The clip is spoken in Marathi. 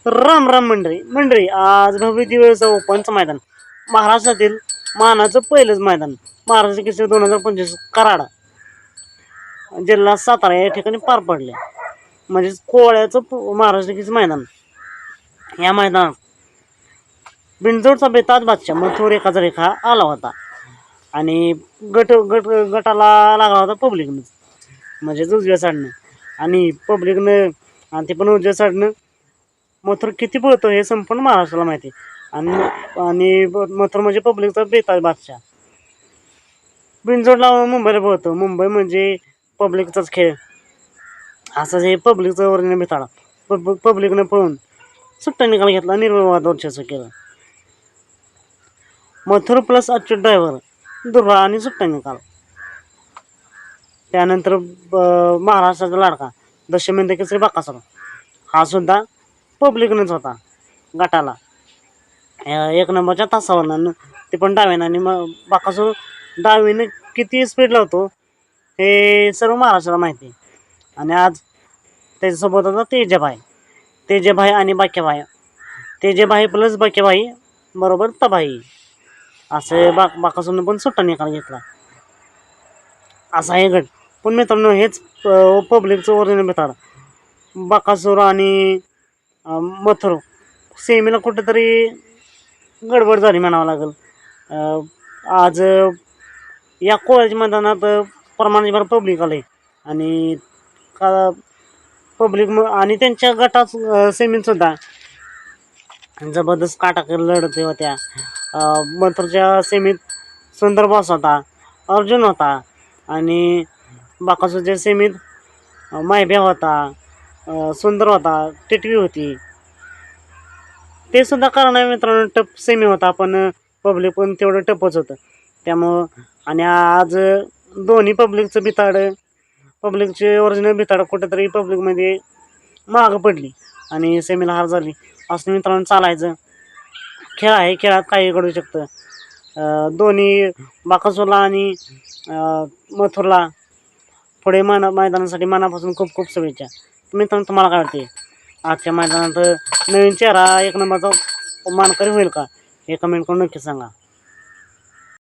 राम राम मंडळी आज भव्य दिवस ओपनचं मैदान, महाराष्ट्रातील मानाचं पहिलंच मैदान महाराष्ट्र केसरी 2025 कराड जिल्हा सातारा या ठिकाणी पार पडले. म्हणजेच कोवळ्याचं महाराष्ट्र केसरी मैदान. या मैदानात बिनजोडचा बेताज बादशाह मथुर एकाचा रेखा आला होता आणि गटाला लागला होता पब्लिकनं, म्हणजे उजव्या साईडनं आणि पब्लिकनं आणि ते पण उजव्या साईडनं. मथुर किती पळतो हे संपूर्ण महाराष्ट्राला माहिती आणि मथुर म्हणजे पब्लिकचा बेताज बादशाह. बिनजोडला मुंबईला पळतो. मुंबई म्हणजे पब्लिकचाच खेळ. असं हे पब्लिकचं ओरिजिनल बेताळा. पब्लिकनं पळून सुट्टा निकाल घेतला, निर्विवाद वर्चस्व केलं. मथुर प्लस अच्युत ड्रायव्हर दुर्रा आणि सुट्टा निकाल. त्यानंतर महाराष्ट्राचा लाडका दशमेंद्र केसरी बकासूर हा सुद्धा पब्लिकनंच होता गटाला. 1 नंबरच्या तासावर ते पण डाव्यानं. आणि मग बकासूर डावीनं किती स्पीड लावतो हे सर्व महाराष्ट्राला माहिती. आणि आज त्याच्यासोबत होता तेजभाई आणि बाक्याभाई. तेजभाई प्लस बाक्याभाई बरोबर तबाई. असं बकासूरनं पण सुट्टा निकाल घेतला. असा हे गट. पण मित्रांनो हेच पब्लिकचं ओरिजिनल बेताड बकासूर आणि मथुर सेमीला कुठेतरी गडबड झाली म्हणावं लागेल. आज या कोळ्याच्या मैदानात प्रमाणात पब्लिक आलं आणि का पब्लिक आणि त्यांच्या गटात सेमीतसुद्धा जबरदस्त काटाकीर लढती होत्या. मथुरच्या सेमीत सुंदर बॉस होता, अर्जुन होता आणि बकासूरच्या सेमीत मायब्या होता, सुंदर होता, टिटवी होती. ते सुद्धा कारण आहे मित्रांनो, टप सेमी होता पण पब्लिक पण तेवढं टपच होतं त्यामुळं. आणि आज दोन्ही पब्लिकचं बिताड, पब्लिकचे ओरिजिनल बिताड कुठेतरी पब्लिकमध्ये मागं पडली आणि सेमीला हार झाली. असं मित्रांनो चालायचं. खेळ आहे, खेळात काही घडू शकतं. दोन्ही बकासूरला आणि मथुरला पुढे मैदानासाठी मनापासून खूप खूप शुभेच्छा. मित्रांनो तुम्हाला काय वाटते आजच्या मैदानात नवीन चेहरा 1 नंबरचा मानकरी होईल का हे कमेंट करून नक्की सांगा.